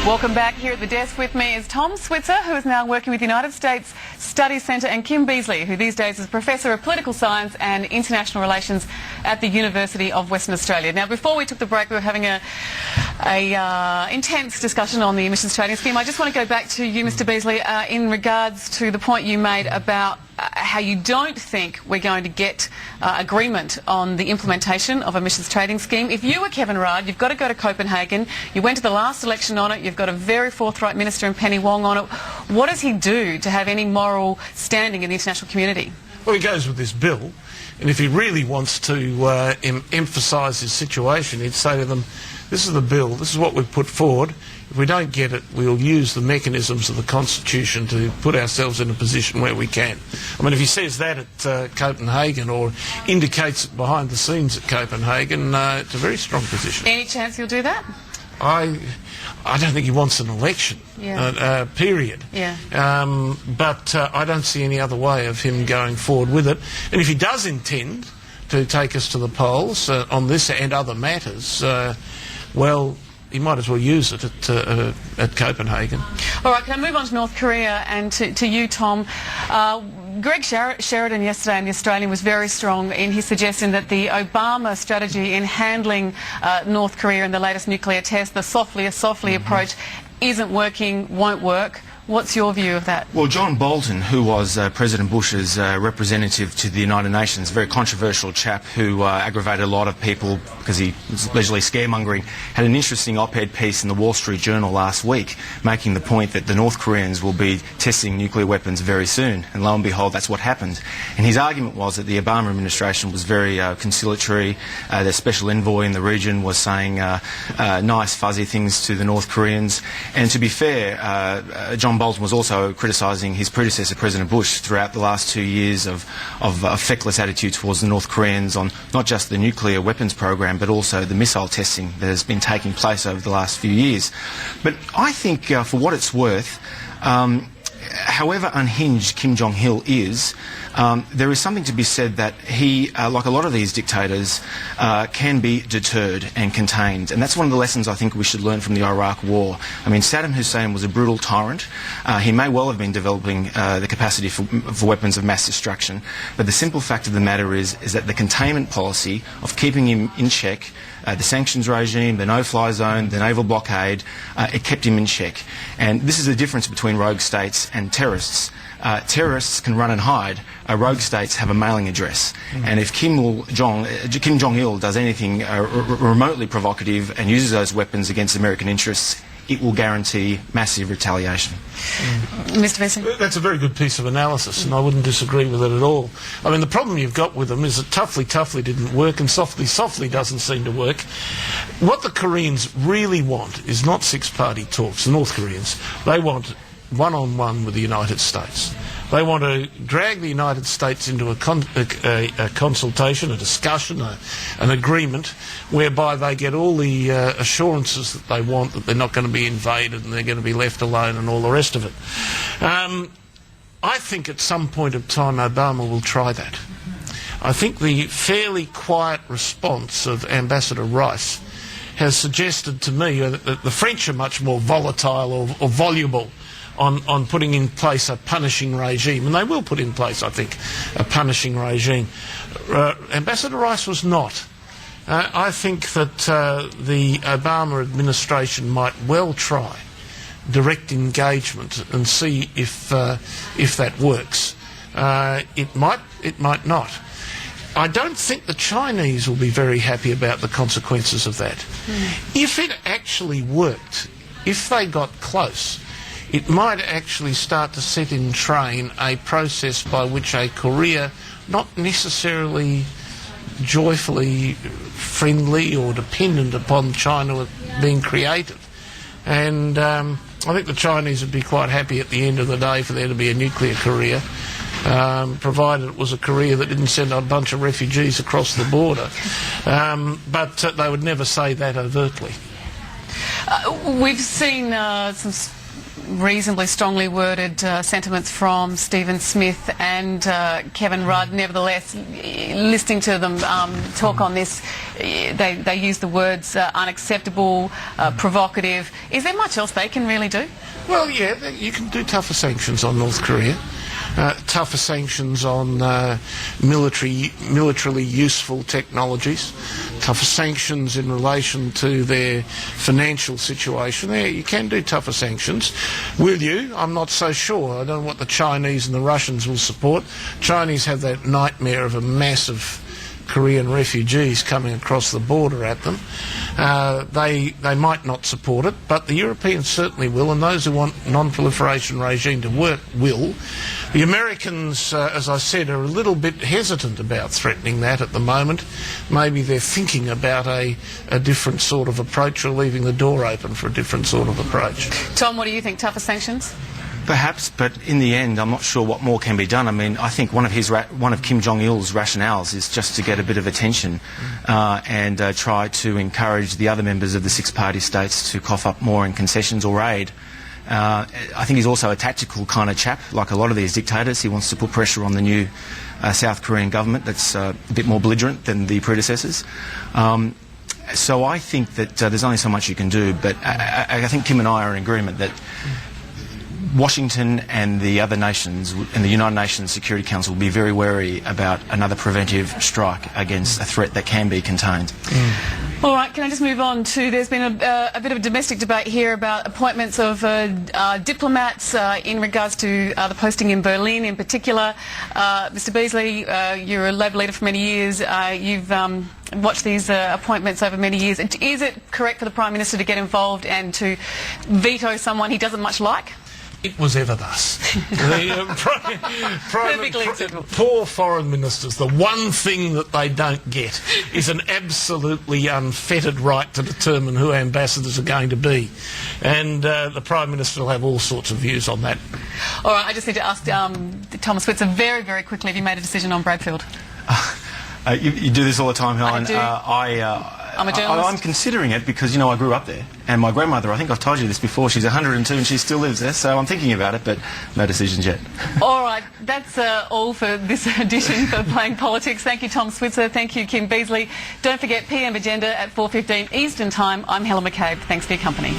Welcome back. Here at the desk with me is Tom Switzer, who is now working with the United States Studies Centre, and Kim Beazley, who these days is Professor of Political Science and International Relations at the University of Western Australia. Now, before we took the break, we were having a intense discussion on the emissions trading scheme. I just want to go back to you, Mr Beazley, in regards to the point you made about how you don't think we're going to get agreement on the implementation of emissions trading scheme. If you were Kevin Rudd, you've got to go to Copenhagen. You went to the last election on it. You've got a very forthright minister in Penny Wong on it. What does he do to have any moral standing in the international community? Well, he goes with this bill, and if he really wants to emphasise his situation, he'd say to them, this is the bill, this is what we've put forward. If we don't get it, we'll use the mechanisms of the Constitution to put ourselves in a position where we can. I mean, if he says that at Copenhagen, or indicates it behind the scenes at Copenhagen, it's a very strong position. Any chance he'll do that? I don't think he wants an election, period. Yeah. But I don't see any other way of him going forward with it. And if he does intend to take us to the polls on this and other matters, well, he might as well use it at Copenhagen. All right, can I move on to North Korea and to you, Tom? Greg Sheridan yesterday in The Australian was very strong in his suggestion that the Obama strategy in handling North Korea in the latest nuclear test, the softly approach, isn't working, won't work. What's your view of that? Well, John Bolton, who was President Bush's representative to the United Nations, a very controversial chap who aggravated a lot of people because he was allegedly scaremongering, had an interesting op-ed piece in the Wall Street Journal last week making the point that the North Koreans will be testing nuclear weapons very soon. And lo and behold, that's what happened. And his argument was that the Obama administration was very conciliatory. Their special envoy in the region was saying nice, fuzzy things to the North Koreans. And to be fair, John Bolton was also criticising his predecessor, President Bush, throughout the last 2 years of a feckless attitude towards the North Koreans on not just the nuclear weapons program, but also the missile testing that has been taking place over the last few years. But I think, for what it's worth, however unhinged Kim Jong-il is, there is something to be said that he, like a lot of these dictators, can be deterred and contained. And that's one of the lessons I think we should learn from the Iraq War. I mean, Saddam Hussein was a brutal tyrant. He may well have been developing the capacity for weapons of mass destruction. But the simple fact of the matter is that the containment policy of keeping him in check, the sanctions regime, the no-fly zone, the naval blockade, it kept him in check. And this is the difference between rogue states and terrorists. Terrorists can run and hide. Rogue states have a mailing address. And if Kim Jong-il does anything remotely provocative and uses those weapons against American interests, it will guarantee massive retaliation. Mr. Beazley? That's a very good piece of analysis, and I wouldn't disagree with it at all. I mean, the problem you've got with them is that toughy didn't work, and softly doesn't seem to work. What the Koreans really want is not six-party talks, the North Koreans. They want one-on-one with the United States. They want to drag the United States into a consultation, a discussion, an agreement, whereby they get all the assurances that they want, that they're not going to be invaded and they're going to be left alone and all the rest of it. I think at some point of time Obama will try that. I think the fairly quiet response of Ambassador Rice has suggested to me that the French are much more volatile or voluble on putting in place a punishing regime, and they will put in place, I think, a punishing regime. Ambassador Rice was not. I think that the Obama administration might well try direct engagement and see if that works. It might not. I don't think the Chinese will be very happy about the consequences of that. If it actually worked, if they got close, it might actually start to set in train a process by which a Korea, not necessarily joyfully friendly or dependent upon China being created. And I think the Chinese would be quite happy at the end of the day for there to be a nuclear Korea, provided it was a Korea that didn't send a bunch of refugees across the border. But they would never say that overtly. We've seen some reasonably strongly worded sentiments from Stephen Smith and Kevin Rudd. Nevertheless, listening to them talk on this, they use the words unacceptable, provocative. Is there much else they can really do? Well, yeah, you can do tougher sanctions on North Korea. Tougher sanctions on militarily useful technologies, tougher sanctions in relation to their financial situation. There, you can do tougher sanctions. Will you? I'm not so sure. I don't know what the Chinese and the Russians will support. Chinese have that nightmare of a massive Korean refugees coming across the border at them. They might not support it, but the Europeans certainly will, and those who want non-proliferation regime to work will. The Americans, as I said, are a little bit hesitant about threatening that at the moment. Maybe they're thinking about a different sort of approach, or leaving the door open for a different sort of approach. Tom, what do you think? Tougher sanctions? Perhaps, but in the end, I'm not sure what more can be done. I mean, I think one of Kim Jong-il's rationales is just to get a bit of attention and try to encourage the other members of the six-party states to cough up more in concessions or aid. I think he's also a tactical kind of chap, like a lot of these dictators. He wants to put pressure on the new South Korean government that's a bit more belligerent than the predecessors. So I think that there's only so much you can do, but I think Kim and I are in agreement that Washington and the other nations and the United Nations Security Council will be very wary about another preventive strike against a threat that can be contained. All right, can I just move on to, there's been a bit of a domestic debate here about appointments of diplomats in regards to the posting in Berlin in particular. Mr Beazley, you're a Labor leader for many years. You've watched these appointments over many years. Is it correct for the Prime Minister to get involved and to veto someone he doesn't much like? It was ever thus. Poor foreign ministers, the one thing that they don't get is an absolutely unfettered right to determine who ambassadors are going to be. And the Prime Minister will have all sorts of views on that. All right, I just need to ask Thomas Switzer very, very quickly, have you made a decision on Bradfield? You do this all the time, Helen. I do. I'm a journalist. I'm considering it because, you know, I grew up there. And my grandmother, I think I've told you this before, she's 102 and she still lives there, so I'm thinking about it, but no decisions yet. All right, that's all for this edition for Playing Politics. Thank you, Tom Switzer. Thank you, Kim Beazley. Don't forget PM Agenda at 4:15 Eastern Time. I'm Helen McCabe. Thanks for your company.